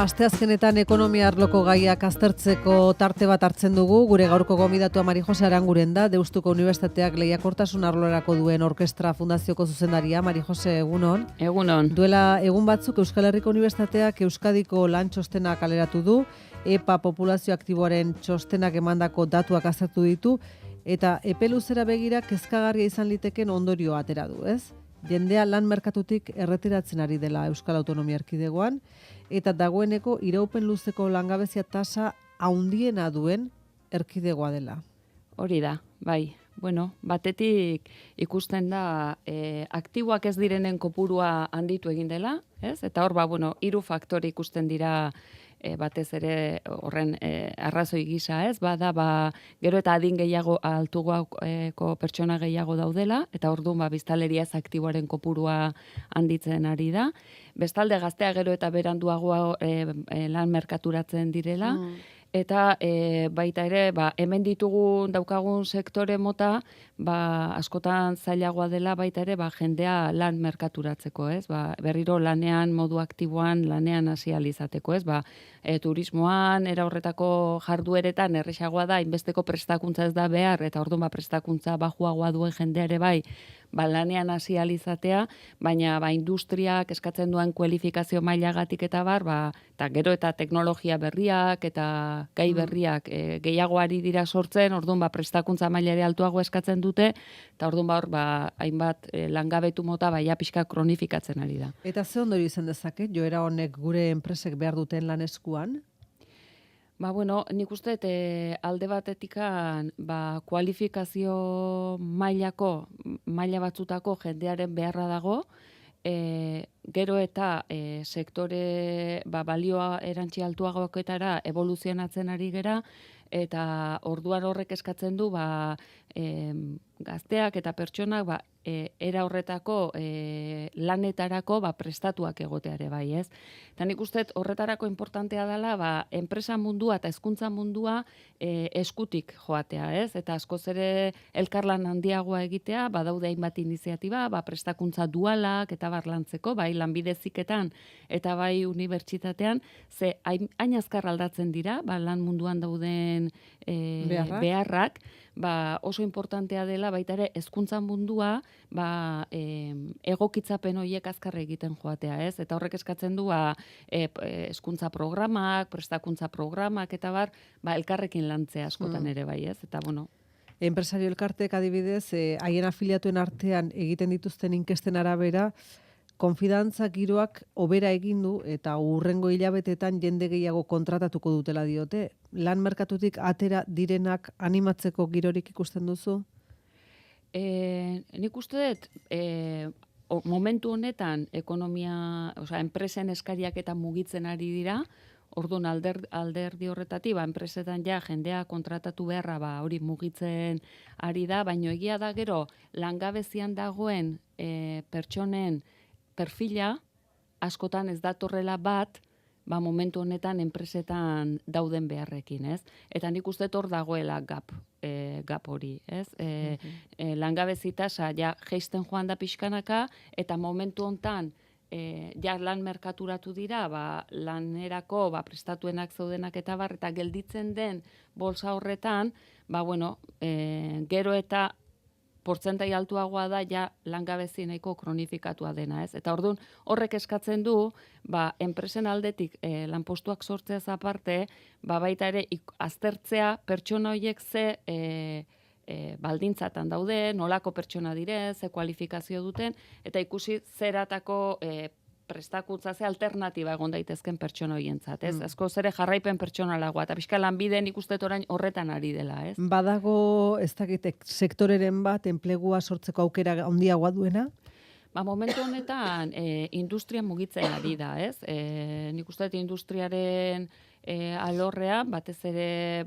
asteazkenetan ekonomia arloko gaiak aztertzeko tarte bat hartzen dugu. Gure gaurko gonbidatua Mari Jose Aranguren da, Deustuko Unibertsitateak lehiakortasun arlorako duen orkestra fundazioko zuzendaria. Mari Jose, egunon. Egunon. Duela egun batzuk Euskal Herriko Unibertsitateak Euskadiko lan txostena kaleratu du, EPA populazio aktiboaren txostenak emandako datuak aztertu ditu, eta epe luzera begira kezkagarria izan liteken ondorioa atera du, ez? Jendea lan merkatutik erretiratzen ari dela Euskal Autonomia Erkidegoan, eta dagoeneko iraupen luzeko langabezia tasa handiena duen erkidegoa dela. Hori da, bai. Bueno, batetik ikusten da aktiboak ez direnen kopurua handitu egin dela, ez? Eta hor, hiru faktore ikusten dira batez ere horren arrazoi gisa, ez? Bada, gero eta adin gehiago altuko pertsona gehiago daudela, eta orduan biztanleria ez aktiboaren kopurua handitzen ari da. Bestalde gaztea gero eta beranduago lan merkaturatzen direla, eta baita ere, hemen ditugun daukagun sektore mota, askotan zailagoa dela baita ere, jendea lan merkaturatzeko, ez? Berriro lanean, modu aktiboan, lanean hasi ahal izateko, ez? Turismoan, era horretako jardueretan erresagoa da, inbesteko prestakuntza ez da behar, eta orduan prestakuntza bajuagoa duen jendea ere bai, lanean hasi ahal izatea, baina industriak eskatzen duen kualifikazio mailagatik eta eta gero eta teknologia berriak eta gai berriak gehiago ari dira sortzen, orduan prestakuntza maila ere altuago eskatzen dute, eta orduan hor hainbat langabetu mota pixka kronifikatzen ari da. Eta ze ondorio izan dezake, joera honek gure enpresek behar duten lan eskuan? Nik uste alde batetikan kualifikazio maila batzutako jendearen beharra dago, gero eta sektore balioa erantzi altuagoetara evoluzionatzen ari gera, eta orduan horrek eskatzen du gazteak eta pertsonak era horretako lanetarako prestatuak egoteare bai, ez? Eta nik uste horretarako importantea dela enpresa mundua eta hezkuntza mundua eskutik joatea, ez? Eta askoz ere elkarlan handiagoa egitea, badaude hainbat iniziatiba, prestakuntza dualak eta lantzeko, bai lanbide heziketan eta bai unibertsitatean, ze hain azkar aldatzen dira, lan munduan dauden beharrak, oso importantea dela baita ere hezkuntza mundua egokitzapen horiek azkar egiten joatea, ez? Eta horrek eskatzen du hezkuntza programak, prestakuntza programak eta elkarrekin lantzea askotan ere bai, ez? Eta enpresario elkartek adibidez, haien afiliatuen artean egiten dituzten inkesten arabera, konfidantza giroak hobera egin du eta hurrengo hilabetetan jende gehiago kontratatuko dutela diote. Lan merkatutik atera direnak animatzeko girorik ikusten duzu? Nik uste dut, momentu honetan ekonomia, enpresen eskariak eta mugitzen ari dira, orduan alderdi horretatik, enpresetan jendea kontratatu beharra hori mugitzen ari da, baina egia da gero langabezian dagoen pertsonen perfila askotan ez datorrela momentu honetan enpresetan dauden beharrekin, ez? Eta nik uste hor dagoela gap hori, ez? Langabezi tasa jeisten joan da pixkanaka, eta momentu honetan lan merkaturatu dira, lanerako prestatuenak zaudenak eta gelditzen den bolsa horretan, gero eta portzentai altuagoa da langabezi nahiko kronifikatua dena, ez? Eta orduan horrek eskatzen du, enpresen aldetik lanpostuak sortzeaz aparte, baita ere aztertzea pertsona horiek ze baldintzatan daude, nolako pertsona dire, ze kualifikazio duten, eta ikusi zeratako prestakuntza ze alternatiba egon daitezken pertsona horientzat, ez? Asko zere jarraipen pertsonalagoa, eta pixka lanbideen ikusten orain horretan ari dela, ez? Badago, ez dakitek, sektoreren bat enplegua sortzeko aukera handiagoa duena? Momentu honetan industria mugitzen ari da, ez? Nik uste dut industriaren alorrean, batez ere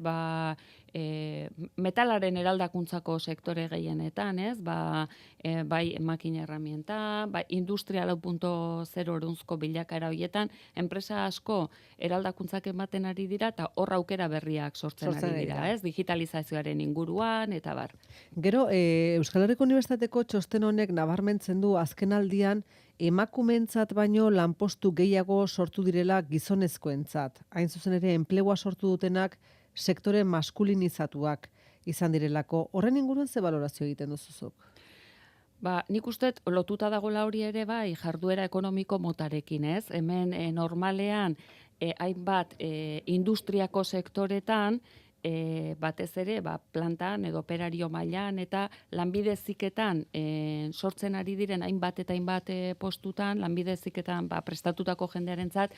metalaren eraldakuntzako sektore gehienetan, ez? Bai makina herramienta, bai industria 4.0 orunzko bilakaera horietan, enpresa asko eraldakuntzak ematen ari dira eta hor aukera berriak sortzen ari dira, ez? Digitalizazioaren inguruan eta bar. Gero, Euskal Herriko Unibertsitateko txosten honek nabarmentzen du azkenaldian emakumeentzat baino lanpostu gehiago sortu direla gizonezkoentzat. Hain zuzen ere enplegua sortu dutenak sektore maskulinizatuak izan direlako. Horren inguruan ze balorazio egiten duzuzuk? Nik uste lotuta dagoela hori ere bai jarduera ekonomiko motarekin, ez? Hemen normalean hainbat industriako sektoretan batez ere plantan edo operario mailan eta lanbide heziketan sortzen ari diren hainbat eta hainbat postutan, lanbide heziketan prestatutako jendearentzat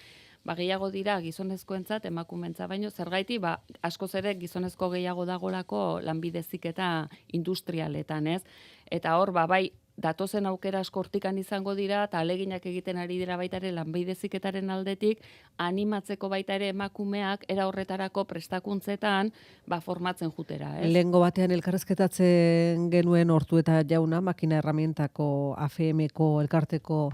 gehiago dira gizonezkoentzat, emakumeentzat, baino zergaiti askoz ere gizonezko gehiago dagolako lanbide heziketa industrialetan, ez? Eta hor bai datozen aukera asko hortikan izango dira eta aleginak egiten ari dira baita ere lanbide heziketaren aldetik animatzeko baita ere emakumeak era horretarako prestakuntzetan formatzen jutera, ez? Lehengo batean elkarrezketatzen genuen Ortueta jauna, makina herramientako AFM-ko elkarteko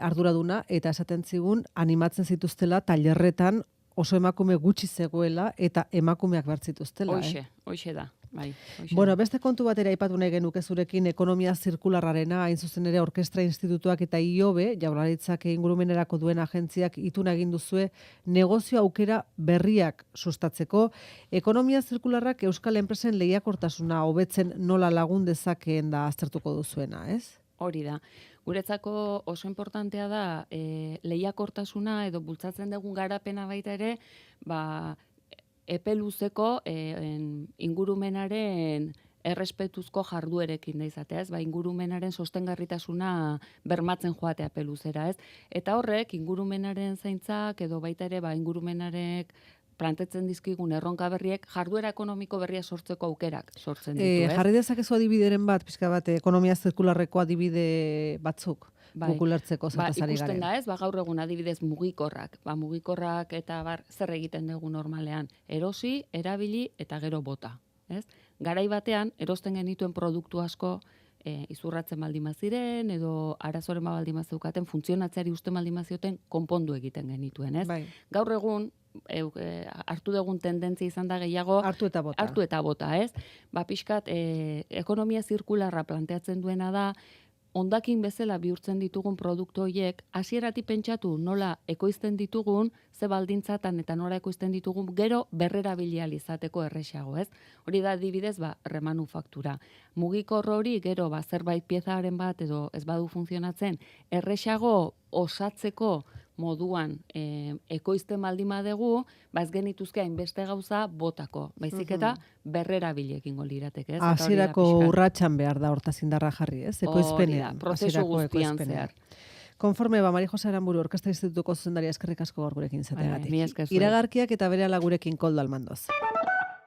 arduraduna, eta esaten zigun animatzen zituztela tailerretan oso emakume gutxi zegoela eta emakumeak bertzituztela. Hoxe da. Bai, bueno, beste kontu batera aipatu nahi genuke zurekin ekonomia zirkularrarena, hain zuzen ere Orkestra Institutuak eta IOBE, Jaurlaritzak ingurumenerako duen agentziak ituna egin duzue negozio aukera berriak sustatzeko. Ekonomia zirkularrak euskal enpresen lehiakortasuna hobetzen nola lagun dezakeen da aztertuko duzuena, ez? Hori da. Guretzako oso importantea da lehiakortasuna edo bultzatzen dugun garapena baita ere, epe luzeko ingurumenaren errespetuzko jarduerekin da izatea, ez? Ingurumenaren sostengarritasuna bermatzen joatea epe luzera, ez? Eta horrek ingurumenaren zaintzak edo baita ere ingurumenarek plantetzen dizkigun erronka berriek jarduera ekonomiko berria sortzeko aukerak sortzen ditu, ez? Jarri dezakezu adibideren bat, pixka bat, ekonomia zirkularreko adibide batzuk. Gukulertzeko zertaz ari garen. Ikusten da, ez? Gaur egun adibidez mugikorrak. Mugikorrak eta zer egiten dugu normalean. Erosi, erabili eta gero bota, ez? Garai batean, erosten genituen produktu asko izurratzen baldin baziren edo arazoren baldin bazeukaten funtzionatzeari usten baldin bazioten konpondu egiten genituen, ez? Gaur egun hartu dugun tendentzia izan da gehiago hartu eta bota, ez? Pixkat ekonomia zirkularra planteatzen duena da hondakin bezala bihurtzen ditugun produktu horiek, hasieratik pentsatu nola ekoizten ditugun, ze baldintzatan eta nola ekoizten ditugun, gero berrerabilia izateko erresago, ez? Hori da adibidez, remanufaktura. Mugikor hori gero zerbait piezaren bat edo ez badu funtzionatzen, erresago osatzeko moduan ekoizten baldin badegu, ez genituzke hainbeste gauza botako, baizik eta berrerabili egingo lirateke, ez? Hasierako urratsan behar da hortaz indarra jarri, ez? Ekoizpenean, prozesu guztian zehar. Konforme Mari Jose Aranburu Orkestra Institutuko zuzendaria eskerrik asko gaur gurekin izateagatik. Mila esker zuei. Iragarkiak eta berehala gurekin Koldo Almandoz.